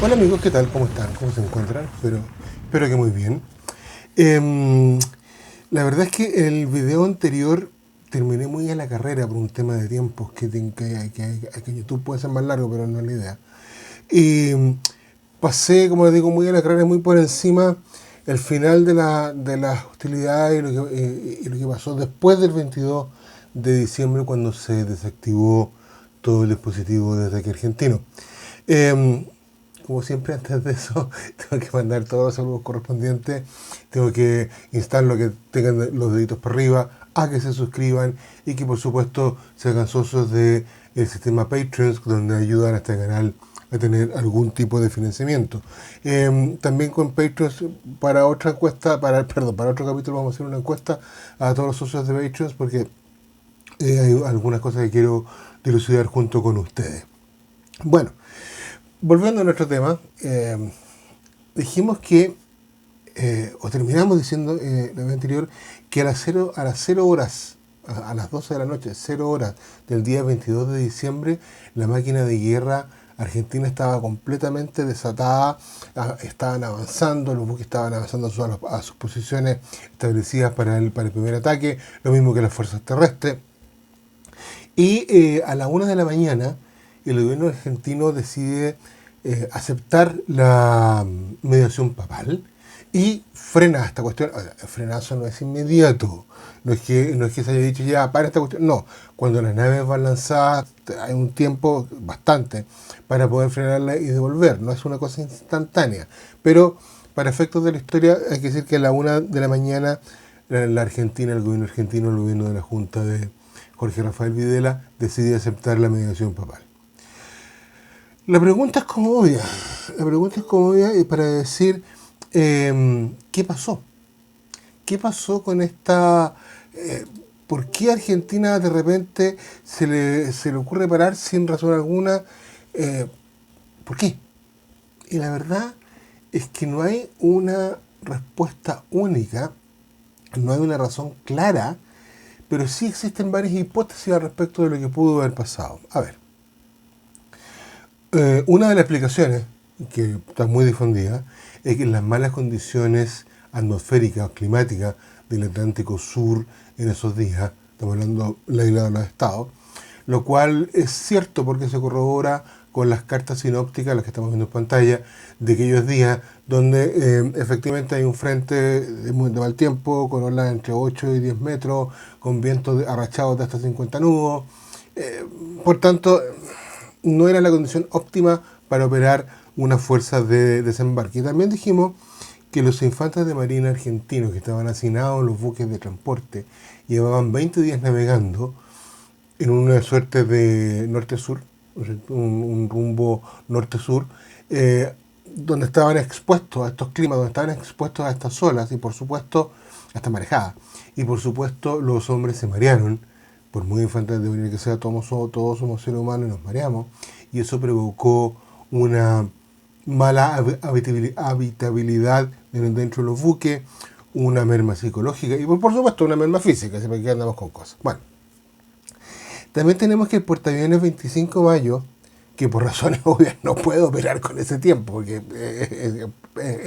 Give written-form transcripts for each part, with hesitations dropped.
Hola amigos, ¿qué tal? ¿Cómo están? ¿Cómo se encuentran? Espero que muy bien. Em, la verdad es que el video anterior terminé muy a la carrera por un tema de tiempos que YouTube puede ser más largo, pero no es la idea. Y pasé, como les digo, muy a la carrera, muy por encima el final de las hostilidades y lo que pasó después del 22 de diciembre cuando se desactivó todo el dispositivo desde aquí argentino. Eh, Como siempre, antes de eso, tengo que mandar todos los saludos correspondientes. Tengo que instar lo que tengan los deditos para arriba, a que se suscriban y que, por supuesto, se hagan socios del sistema Patreon, donde ayudan a este canal a tener algún tipo de financiamiento. También con Patreon, para otra encuesta, para otro capítulo, vamos a hacer una encuesta a todos los socios de Patreon, porque hay algunas cosas que quiero dilucidar junto con ustedes. Bueno, volviendo a nuestro tema, dijimos que, o terminamos diciendo la vez anterior, que a las 0 horas, a las 12 de la noche, 0 horas del día 22 de diciembre, la máquina de guerra argentina estaba completamente desatada, estaban avanzando, los buques estaban avanzando a sus posiciones establecidas para el primer ataque, lo mismo que las fuerzas terrestres. Y a la 1 de la mañana, el gobierno argentino decide aceptar la mediación papal y frena esta cuestión. O sea, el frenazo no es inmediato, no es que se haya dicho ya para esta cuestión, no. Cuando las naves van lanzadas hay un tiempo bastante para poder frenarla y devolver, no es una cosa instantánea. Pero para efectos de la historia hay que decir que a la 1 de la mañana la Argentina, el gobierno argentino, el gobierno de la Junta de Jorge Rafael Videla, decide aceptar la mediación papal. La pregunta es como obvia. La pregunta es como obvia para decir ¿qué pasó? ¿Qué pasó con esta... ¿Por qué a Argentina de repente se le ocurre parar sin razón alguna? ¿Por qué? Y la verdad es que no hay una respuesta única, no hay una razón clara, pero sí existen varias hipótesis al respecto de lo que pudo haber pasado. A ver, una de las explicaciones, que está muy difundida, es que las malas condiciones atmosféricas o climáticas del Atlántico Sur en esos días, estamos hablando de la isla de los estados, lo cual es cierto porque se corrobora con las cartas sinópticas, las que estamos viendo en pantalla, de aquellos días donde efectivamente hay un frente de mal tiempo, con olas entre 8 y 10 metros, con vientos arrachados de hasta 50 nudos. Por tanto, no era la condición óptima para operar una fuerza de desembarque. Y también dijimos que los infantes de marina argentinos que estaban asignados en los buques de transporte llevaban 20 días navegando en una suerte de norte-sur, un rumbo norte-sur, donde estaban expuestos a estos climas, donde estaban expuestos a estas olas y por supuesto a esta marejada. Y por supuesto los hombres se marearon, por muy infantes de marina que sea, todos somos seres humanos y nos mareamos, y eso provocó una mala habitabilidad dentro de los buques, una merma psicológica y por supuesto una merma física, siempre que andamos con cosas. Bueno, también tenemos que el portaaviones 25 de mayo, que por razones obvias no puede operar con ese tiempo, porque es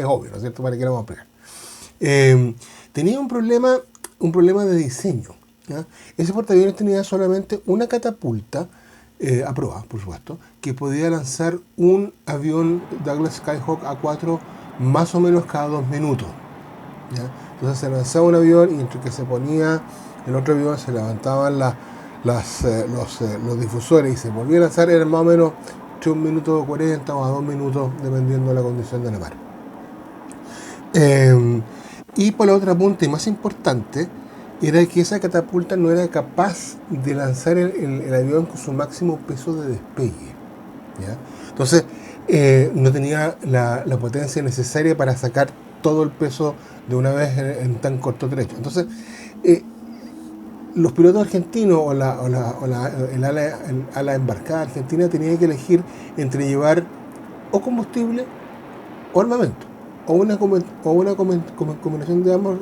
obvio, ¿no es cierto? ¿Para qué lo vamos a explicar? Tenía un problema de diseño. ¿Ya? Ese portaaviones tenía solamente una catapulta, a prueba, por supuesto, que podía lanzar un avión Douglas Skyhawk A4 más o menos cada 2 minutos. ¿Ya? Entonces se lanzaba un avión y entre que se ponía el otro avión se levantaban los difusores y se volvía a lanzar, eran más o menos entre 1 minuto 40 o a 2 minutos, dependiendo de la condición de la mar. Y por la otra punta, y más importante, era que esa catapulta no era capaz de lanzar el avión con su máximo peso de despegue. ¿Ya? Entonces, no tenía la potencia necesaria para sacar todo el peso de una vez en tan corto trecho. Entonces, los pilotos argentinos o el ala embarcada argentina tenían que elegir entre llevar o combustible o armamento, o una combinación de ambos,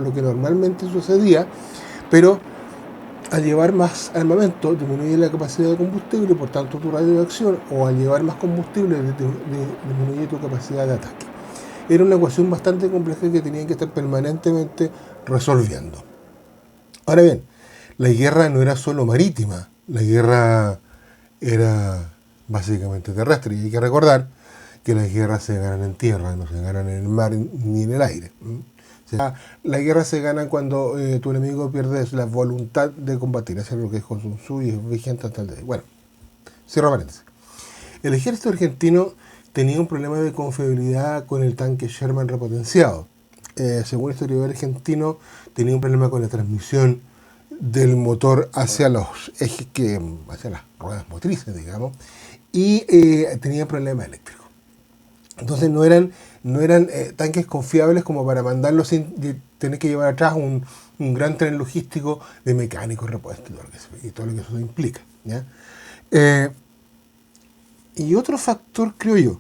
lo que normalmente sucedía, pero al llevar más armamento disminuye la capacidad de combustible, por tanto tu radio de acción, o al llevar más combustible disminuye tu capacidad de ataque. Era una ecuación bastante compleja que tenían que estar permanentemente resolviendo. Ahora bien, la guerra no era solo marítima, la guerra era básicamente terrestre. Y hay que recordar que las guerras se ganan en tierra, no se ganan en el mar ni en el aire. O sea, la guerra se gana cuando tu enemigo pierde la voluntad de combatir. Eso es lo que es Sun Tzu y es vigente hasta el día. Bueno, cierro paréntesis. El ejército argentino tenía un problema de confiabilidad con el tanque Sherman repotenciado. Según el historiador argentino, tenía un problema con la transmisión del motor hacia los ejes hacia las ruedas motrices, digamos, y tenía problemas eléctricos. Entonces no eran tanques confiables como para mandarlos sin tener que llevar atrás un gran tren logístico de mecánicos, repuestos y todo lo que eso implica, ¿ya? Y otro factor, creo yo,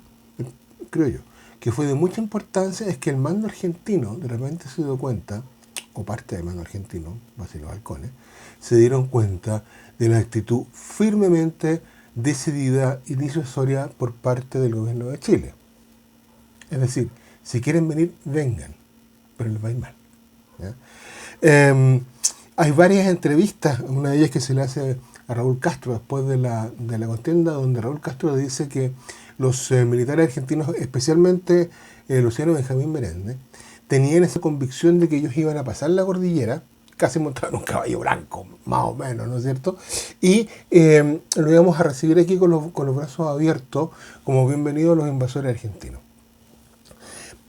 que fue de mucha importancia, es que el mando argentino de repente se dio cuenta, o parte del mando argentino, los halcones, se dieron cuenta de la actitud firmemente decidida y disuasoria por parte del gobierno de Chile. Es decir, si quieren venir, vengan, pero les va a ir mal, ¿ya? Hay varias entrevistas, una de ellas que se le hace a Raúl Castro después de la contienda, donde Raúl Castro dice que los militares argentinos, especialmente Luciano Benjamín Meréndez, tenían esa convicción de que ellos iban a pasar la cordillera, casi montados en un caballo blanco, más o menos, ¿no es cierto? Y lo íbamos a recibir aquí con los brazos abiertos, como bienvenidos los invasores argentinos.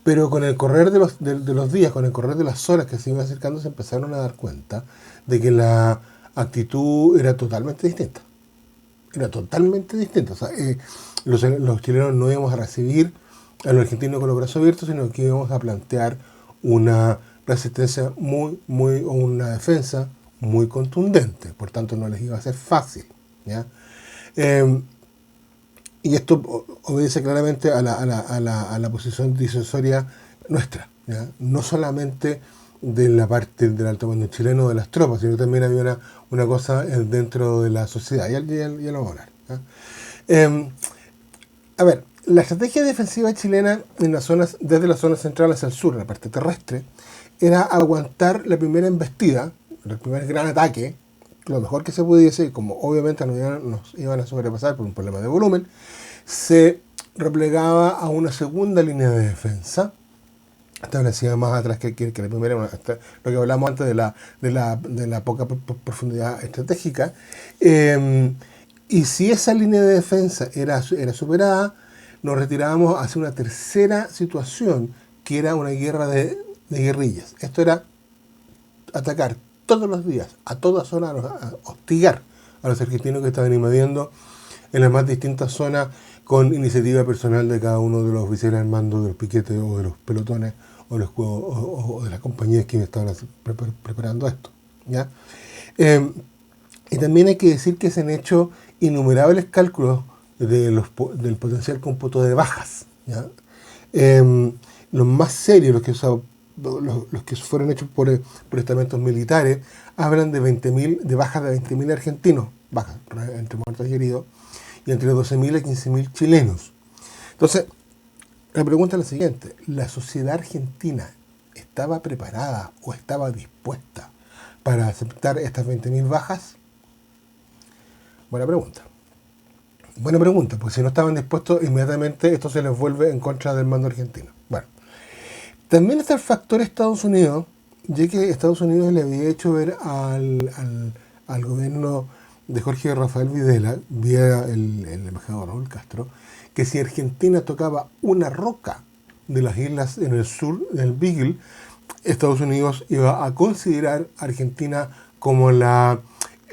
Pero con el correr de los días, con el correr de las horas que se iban acercando, se empezaron a dar cuenta de que la actitud era totalmente distinta. Era totalmente distinta. O sea, los chilenos no íbamos a recibir a los argentinos con los brazos abiertos, sino que íbamos a plantear una resistencia o una defensa muy contundente. Por tanto, no les iba a ser fácil, ¿ya? Y esto obedece claramente a la posición disuasoria nuestra, ¿ya? No solamente de la parte del alto mando chileno de las tropas, sino también había una cosa dentro de la sociedad. Ya lo vamos a hablar, ¿ya? A ver, la estrategia defensiva chilena en las zonas, desde la zona central hacia el sur, la parte terrestre, era aguantar la primera embestida, el primer gran ataque, lo mejor que se pudiese, y como obviamente nos iban a sobrepasar por un problema de volumen, se replegaba a una segunda línea de defensa, establecida más atrás que la primera, lo que hablamos antes de la poca profundidad estratégica. Y si esa línea de defensa era superada, nos retirábamos hacia una tercera situación, que era una guerra de guerrillas. Esto era atacar todos los días, a todas zonas, a hostigar a los argentinos que estaban invadiendo en las más distintas zonas, con iniciativa personal de cada uno de los oficiales al mando de los piquetes o de los pelotones o de las compañías que estaban preparando esto, ¿ya? Y también hay que decir que se han hecho innumerables cálculos del potencial cómputo de bajas, ¿ya? Los más serios, los que fueron hechos por estamentos militares, hablan de bajas de 20.000 argentinos, bajas entre muertos y heridos, y entre 12.000 y 15.000 chilenos. Entonces, la pregunta es la siguiente: ¿la sociedad argentina estaba preparada o estaba dispuesta para aceptar estas 20.000 bajas? Buena pregunta, porque si no estaban dispuestos, inmediatamente esto se les vuelve en contra del mando argentino. Bueno, también está el factor Estados Unidos, ya que Estados Unidos le había hecho ver al gobierno de Jorge Rafael Videla, vía el embajador Raúl Castro, que si Argentina tocaba una roca de las islas en el sur del Beagle, Estados Unidos iba a considerar a Argentina como la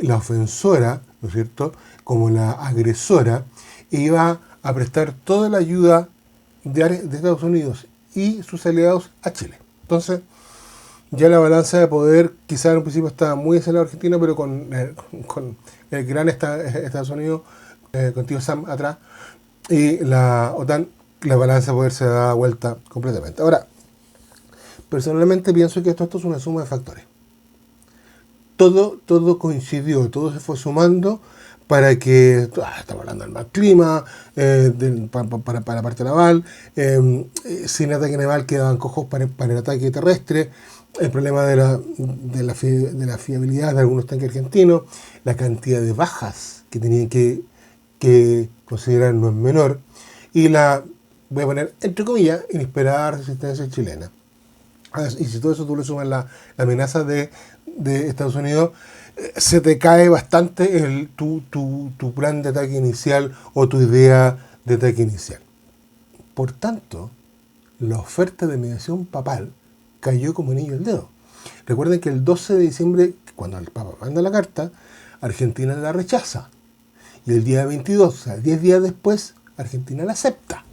ofensora, ¿no es cierto?, como la agresora, e iba a prestar toda la ayuda de Estados Unidos y sus aliados a Chile. Entonces, ya la balanza de poder quizás en un principio estaba muy hacia el lado argentino, pero con el gran Estados Unidos, contigo Sam atrás, y la OTAN, la balanza de poder se da vuelta completamente. Ahora, personalmente pienso que esto es una suma de factores. todo coincidió, todo se fue sumando para que, estamos hablando del mal clima, para la parte naval, sin ataque naval quedaban cojos para el ataque terrestre, el problema de la fiabilidad de algunos tanques argentinos, la cantidad de bajas que tenían que considerar no es menor, y la, voy a poner entre comillas, inesperada resistencia chilena. Y si todo eso tú le sumas la amenaza de Estados Unidos, se te cae bastante tu plan de ataque inicial o tu idea de ataque inicial. Por tanto, la oferta de mediación papal cayó como anillo al dedo. Recuerden que el 12 de diciembre, cuando el Papa manda la carta, Argentina la rechaza. Y el día 22, o sea, 10 días después, Argentina la acepta.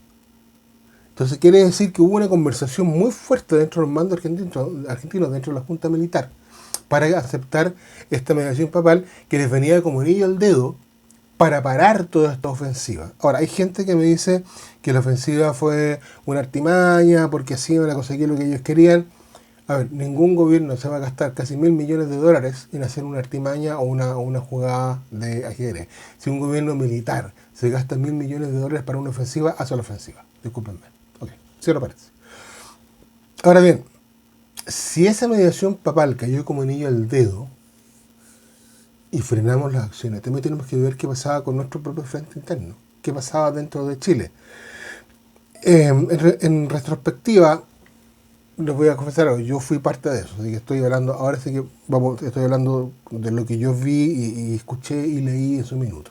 Entonces quiere decir que hubo una conversación muy fuerte dentro del mando argentino, dentro de la Junta Militar, para aceptar esta mediación papal que les venía como anillo al dedo para parar toda esta ofensiva. Ahora, hay gente que me dice que la ofensiva fue una artimaña, porque así iban a conseguir lo que ellos querían. A ver, ningún gobierno se va a gastar casi $1.000 millones en hacer una artimaña o una jugada de ajedrez. Si un gobierno militar se gasta $1.000 millones para una ofensiva, hace la ofensiva. Discúlpenme. Ok, cierro paréntesis. Ahora bien, si esa mediación papal cayó como anillo al dedo y frenamos las acciones, también tenemos que ver qué pasaba con nuestro propio frente interno, qué pasaba dentro de Chile. En retrospectiva, les voy a confesar algo, yo fui parte de eso, así que estoy hablando, ahora sí que estoy hablando de lo que yo vi y escuché y leí en su minuto.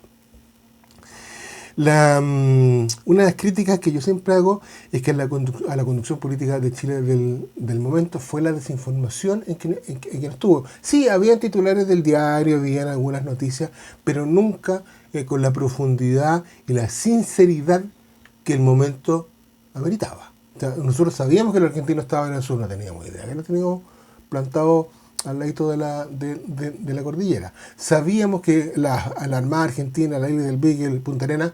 Una de las críticas que yo siempre hago es que a la conducción política de Chile del momento fue la desinformación en que estuvo. Sí, habían titulares del diario, habían algunas noticias, pero nunca con la profundidad y la sinceridad que el momento ameritaba. O sea, nosotros sabíamos que el argentino estaba en el sur, no teníamos idea, que lo teníamos plantado al ladito de la cordillera. Sabíamos que la Armada Argentina, la isla del Beagle, Punta Arenas,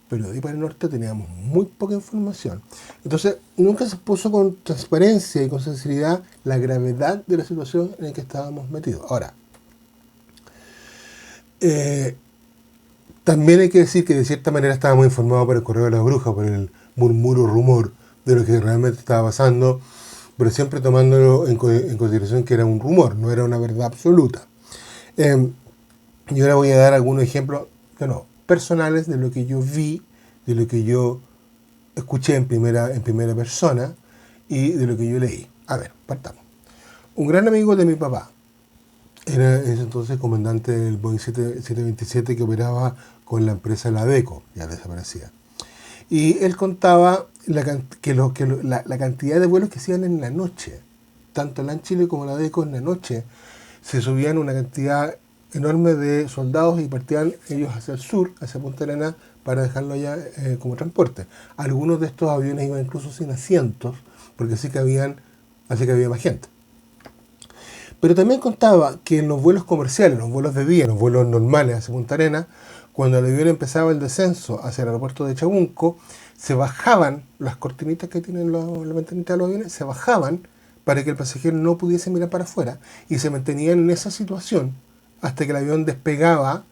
pero de ahí para el norte teníamos muy poca información. Entonces, nunca se puso con transparencia y con sinceridad la gravedad de la situación en la que estábamos metidos. Ahora, también hay que decir que de cierta manera estábamos informados por el correo de la bruja, por el murmuro rumor de lo que realmente estaba pasando, pero siempre tomándolo en consideración que era un rumor, no era una verdad absoluta. Yo ahora voy a dar algunos ejemplos, personales de lo que yo vi, de lo que yo escuché en primera persona y de lo que yo leí. A ver, partamos. Un gran amigo de mi papá era ese entonces comandante del Boeing 727 que operaba con la empresa Ladeco, ya desaparecida. Y él contaba la cantidad de vuelos que hacían en la noche. Tanto LAN Chile como Ladeco en la noche se subían una cantidad enorme de soldados y partían ellos hacia el sur, hacia Punta Arenas, para dejarlo allá como transporte. Algunos de estos aviones iban incluso sin asientos, porque así que había más gente. Pero también contaba que en los vuelos comerciales, los vuelos de día, los vuelos normales hacia Punta Arenas, cuando el avión empezaba el descenso hacia el aeropuerto de Chabunco, se bajaban las cortinitas que tienen la ventanita de los aviones, se bajaban para que el pasajero no pudiese mirar para afuera y se mantenían en esa situación hasta que el avión despegaba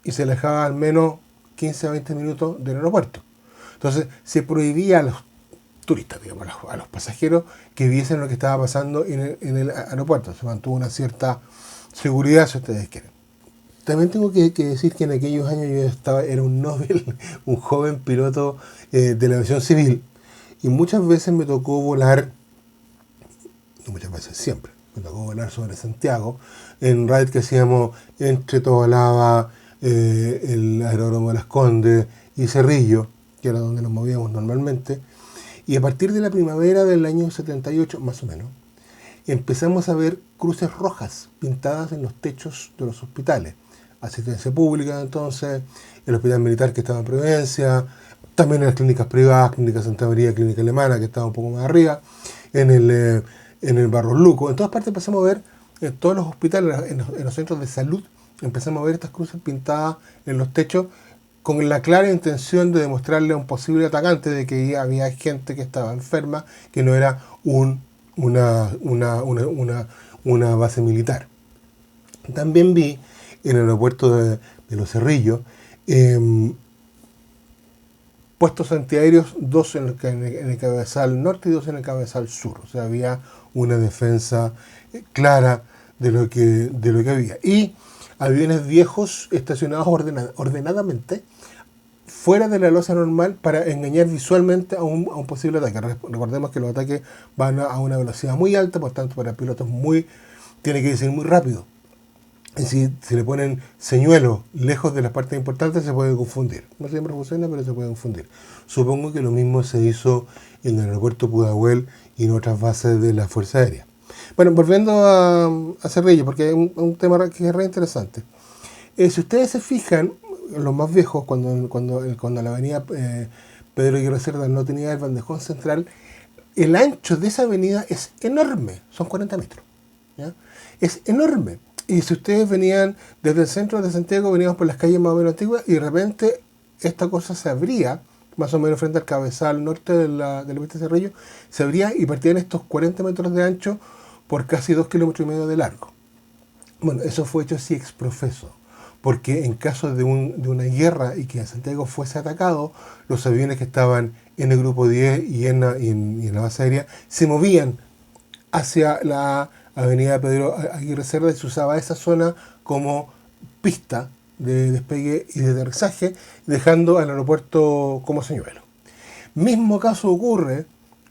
y se alejaba al menos 15 a 20 minutos del aeropuerto. Entonces se prohibía a los turistas, digamos, a los pasajeros que viesen lo que estaba pasando en el aeropuerto. Se mantuvo una cierta seguridad, si ustedes quieren. También tengo que decir que en aquellos años era un Nobel, un joven piloto de la aviación civil, y muchas veces me tocó volar, no muchas veces, siempre, me tocó volar sobre Santiago, en ride que hacíamos entre Tobalaba, el aeródromo de Las Condes y Cerrillo, que era donde nos movíamos normalmente. Y a partir de la primavera del año 78, más o menos, empezamos a ver cruces rojas pintadas en los techos de los hospitales. Asistencia pública, entonces, el hospital militar que estaba en Providencia, también en las clínicas privadas, Clínica Santa María, Clínica Alemana, que estaba un poco más arriba, en el Barros Luco. En todas partes empezamos a ver, en todos los hospitales, en los centros de salud, empezamos a ver estas cruces pintadas en los techos con la clara intención de demostrarle a un posible atacante de que había gente que estaba enferma, que no era una base militar. También vi en el aeropuerto de Los Cerrillos puestos antiaéreos, dos en el cabezal norte y dos en el cabezal sur. O sea, había una defensa clara de lo que había. Y aviones viejos estacionados ordenadamente fuera de la losa normal para engañar visualmente a un posible ataque. Recordemos que los ataques van a una velocidad muy alta, por tanto para pilotos tiene que ir muy rápido. Y si le ponen señuelos lejos de las partes importantes se puede confundir. No siempre funciona, pero se puede confundir. Supongo que lo mismo se hizo en el aeropuerto Pudahuel y en otras bases de la Fuerza Aérea. Bueno, volviendo a Cerrillo, porque es un tema que es re interesante. Si ustedes se fijan, los más viejos, cuando la avenida Pedro Aguirre Cerda no tenía el bandejón central, el ancho de esa avenida es enorme, son 40 metros. ¿Ya? Es enorme. Y si ustedes venían desde el centro de Santiago, veníamos por las calles más o menos antiguas y de repente esta cosa se abría, más o menos frente al cabezal norte de la pista de Cerrillo, se abría y partían estos 40 metros de ancho por casi 2,5 kilómetros de largo. Bueno, eso fue hecho así exprofeso, porque en caso de una guerra y que Santiago fuese atacado, los aviones que estaban en el grupo 10 y en la base aérea se movían hacia la avenida Pedro Aguirre Cerda y se usaba esa zona como pista de despegue y de aterrizaje, dejando al aeropuerto como señuelo. Mismo caso ocurre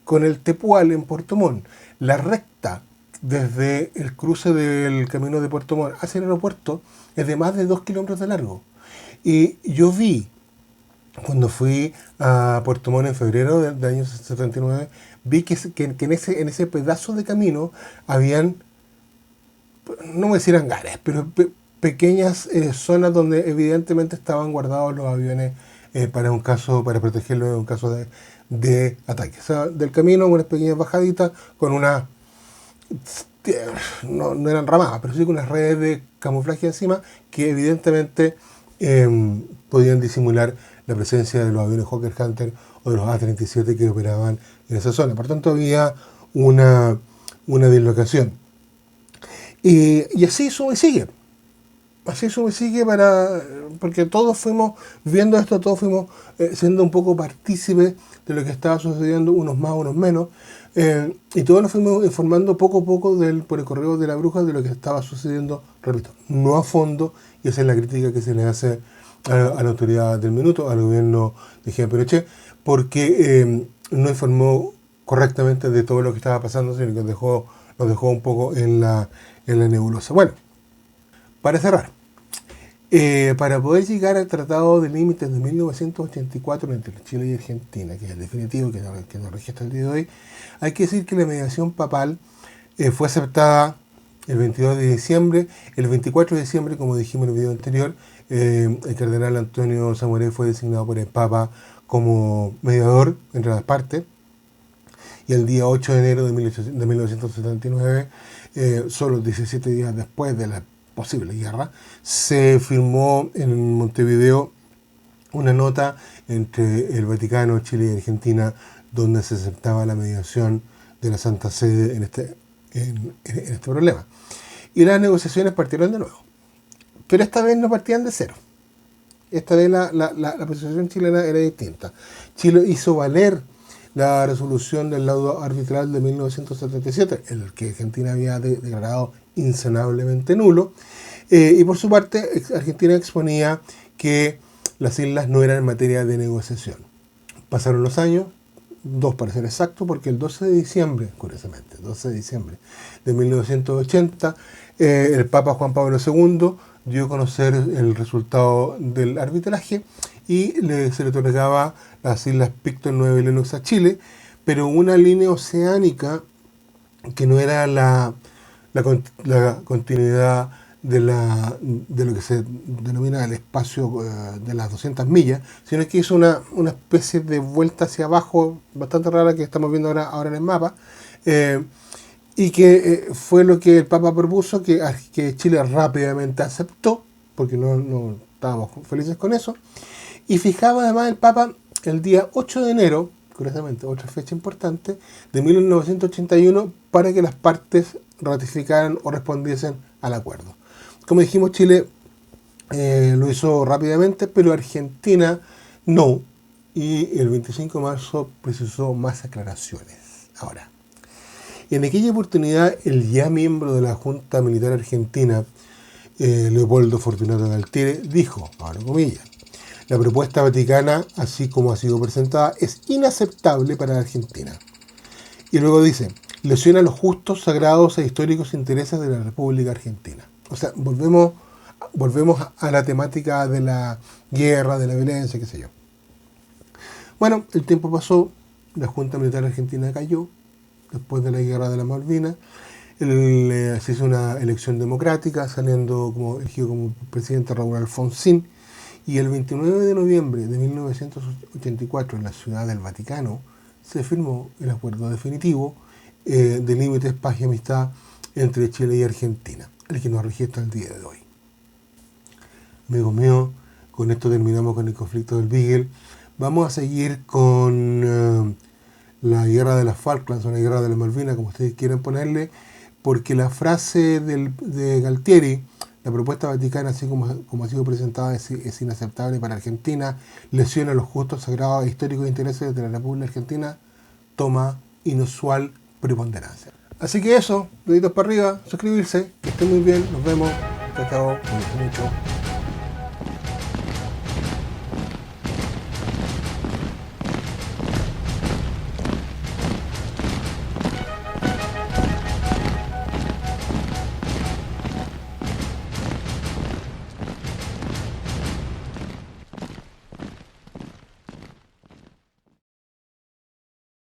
con el Tepual en Puerto Montt. La recta desde el cruce del camino de Puerto Montt hacia el aeropuerto es de más de 2 kilómetros de largo. Y yo vi, cuando fui a Puerto Montt en febrero del año 79, vi que en ese pedazo de camino habían, no voy a decir hangares, pero pequeñas zonas donde evidentemente estaban guardados los aviones para protegerlos en un caso de ataque. O sea, del camino unas pequeñas bajaditas con una, no eran ramadas, pero sí con unas redes de camuflaje encima que evidentemente podían disimular la presencia de los aviones Hawker Hunter o de los A-37 que operaban en esa zona. Por tanto, había una dislocación. Y así sube y sigue. Así sube y sigue porque todos fuimos viendo esto, todos fuimos siendo un poco partícipes de lo que estaba sucediendo, unos más, unos menos. Y todos nos fuimos informando poco a poco por el correo de la bruja de lo que estaba sucediendo, repito, no a fondo, y esa es la crítica que se le hace a la autoridad del minuto, al gobierno de Jean Pinochet, porque no informó correctamente de todo lo que estaba pasando, sino que nos dejó un poco en la nebulosa. Bueno, para cerrar, para poder llegar al Tratado de Límites de 1984 entre Chile y Argentina, que es el definitivo que nos registra el día de hoy, hay que decir que la mediación papal fue aceptada el 22 de diciembre. El 24 de diciembre, como dijimos en el video anterior, el cardenal Antonio Samoré fue designado por el Papa como mediador entre las partes. Y el día 8 de enero de 1979, solo 17 días después de la posible guerra, se firmó en Montevideo una nota entre el Vaticano, Chile y Argentina, donde se aceptaba la mediación de la Santa Sede en este problema. Y las negociaciones partieron de nuevo. Pero esta vez no partían de cero. Esta vez la posición chilena era distinta. Chile hizo valer la resolución del laudo arbitral de 1977, el que Argentina había declarado insanablemente nulo. Y por su parte, Argentina exponía que las islas no eran materia de negociación. Pasaron los años, 2 para ser exacto, porque el 12 de diciembre, curiosamente, 12 de diciembre de 1980, el Papa Juan Pablo II dio a conocer el resultado del arbitraje y se le otorgaba las islas Picton, Nueva y Lennox a Chile, pero una línea oceánica que no era la continuidad de lo que se denomina el espacio de las 200 millas, sino que hizo una especie de vuelta hacia abajo bastante rara que estamos viendo ahora en el mapa, y que fue lo que el Papa propuso, que Chile rápidamente aceptó, porque no estábamos felices con eso, y fijaba además el Papa el día 8 de enero, curiosamente, otra fecha importante, de 1981, para que las partes ratificaran o respondiesen al acuerdo. como dijimos, Chile lo hizo rápidamente, pero Argentina no. Y el 25 de marzo precisó más aclaraciones. Ahora, en aquella oportunidad, el ya miembro de la Junta Militar Argentina, Leopoldo Fortunato Galtieri, dijo, ahora comillas, la propuesta vaticana, así como ha sido presentada, es inaceptable para la Argentina. Y luego dice, lesiona los justos, sagrados e históricos intereses de la República Argentina. O sea, volvemos a la temática de la guerra, de la violencia, qué sé yo. Bueno, el tiempo pasó, la Junta Militar Argentina cayó, después de la guerra de las Malvinas, se hizo una elección democrática, elegido como presidente Raúl Alfonsín, y el 29 de noviembre de 1984, en la Ciudad del Vaticano, se firmó el acuerdo definitivo de límites, paz y amistad entre Chile y Argentina, el que nos rige hasta el día de hoy. Amigos míos, con esto terminamos con el conflicto del Beagle. Vamos a seguir con la guerra de las Falklands o la guerra de las Malvinas, como ustedes quieran ponerle, porque la frase de Galtieri, la propuesta vaticana, así como ha sido presentada, es inaceptable para Argentina, lesiona los justos, sagrados e históricos intereses de la República Argentina, toma inusual preponderancia. Así que eso, deditos para arriba, suscribirse, que estén muy bien, nos vemos, chao, chao, cuídense mucho.